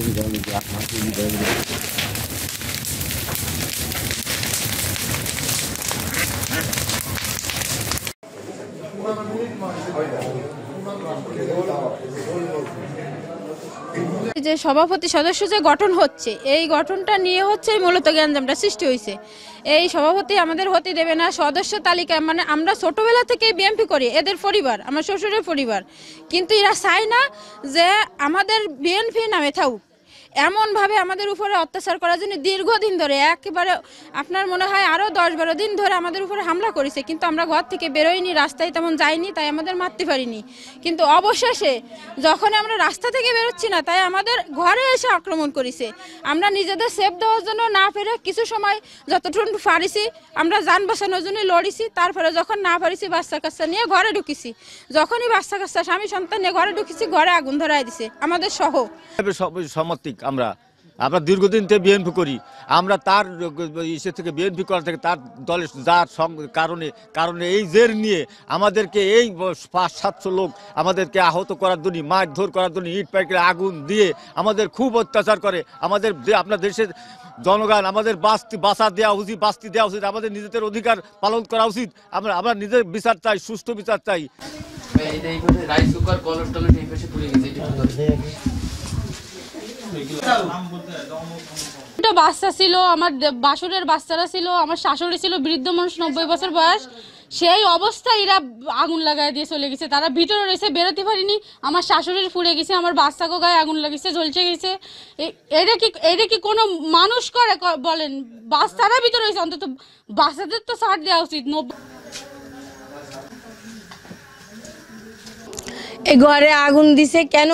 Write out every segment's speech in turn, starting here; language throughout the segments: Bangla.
যে সভাপতি সদস্য যে গঠন হচ্ছে, এই গঠনটা নিয়ে হচ্ছে মূলত গ্যাঞ্জামটা সৃষ্টি হয়েছে। এই সভাপতি আমাদের হতে দেবে না। সদস্য তালিকা মানে আমরা ছোটবেলা থেকে বিএনপি করি, এদের পরিবার আমার শ্বশুরের পরিবার, কিন্তু এরা চায় না যে আমাদের বিএনপি নামে থাকুক। এমনভাবে আমাদের উপরে অত্যাচার করার জন্য দীর্ঘদিন ধরে একেবারে আপনার মনে হয় আরও 10-12 দিন ধরে আমাদের উপরে হামলা করেছে, কিন্তু আমরা ঘর থেকে বেরোইনি, রাস্তায় তেমন যাইনি, তাই আমাদের মারতে পারিনি। কিন্তু অবশেষে যখন আমরা রাস্তা থেকে বেরোচ্ছি না, তাই আমাদের ঘরে এসে আক্রমণ করেছে। আমরা নিজেদের সেফ দেওয়ার জন্য না পেরে কিছু সময় যতটুকু পারিছি আমরা যান বাঁচানোর জন্য লড়িছি। তারপরে যখন না পারিছি বাচ্চা কাচ্চা নিয়ে ঘরে ঢুকেছি। যখনই বাচ্চা কাচ্চা স্বামী সন্তান নিয়ে ঘরে ঢুকেছি, ঘরে আগুন ধরাই দিছে আমাদের সহ। সমর্থিক আমরা দীর্ঘদিন থেকে বিএনপি করি। আমরা তার ইসে থেকে বিএনপি করা থেকে তার দলের যার কারণে এই জের নিয়ে আমাদেরকে এই 500-700 লোক আমাদেরকে আহত করার জন্য, মারধর করার জন্য, ইট পাইকে আগুন দিয়ে আমাদের খুব অত্যাচার করে। আমাদের আপনার দেশের জনগণ আমাদের বাঁচা দেওয়া উচিত, বাঁচতে দেওয়া উচিত, আমাদের নিজেদের অধিকার পালন করা উচিত। আমরা নিজের বিচার চাই, সুষ্ঠু বিচার চাই। বাচ্চা ছিল, আমার বাসুরের বাচ্চারা ছিল, আমার শাশুড়ি ছিল বৃদ্ধ মানুষ, 90 বছর বয়স। সেই অবস্থায় এরা আগুন লাগাই দিয়ে চলে গেছে। তারা ভিতরে রয়েছে, বেরোতে পারিনি। আমার শাশুড়ির পুড়ে গেছে, আমার বাচ্চাকে গায়ে আগুন লাগিয়েছে, জ্বলছে গেছে। এটা কি কোনো মানুষ করে বলেন? বাচ্চারা ভিতরে রয়েছে, অন্তত বাচ্চাদের তো ছাড় দেওয়া উচিত। এই ঘরে আগুন দিছে কেন?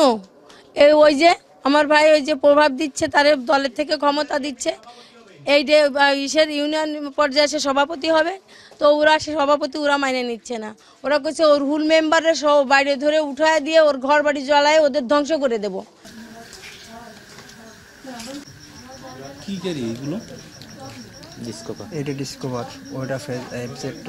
ওই যে আমার ভাই ওই যে প্রভাব দিচ্ছে, তারে দলের থেকে ক্ষমতা দিচ্ছে। এই যে ইসের ইউনিয়ন পর্যায়ে সে সভাপতি হবে, তো ওরা সে সভাপতি ওরা মাইনে নিচ্ছে না। ওরা কইছে ওর হুল মেম্বারের সব বাইরে ধরে উঠায় দিয়ে ওর ঘর বাড়ি জ্বালায় ওদের ধ্বংস করে দেব। কি করি এগুলো? ডিসকভার, এটা ডিসকভার, ওটা এফজেক্ট।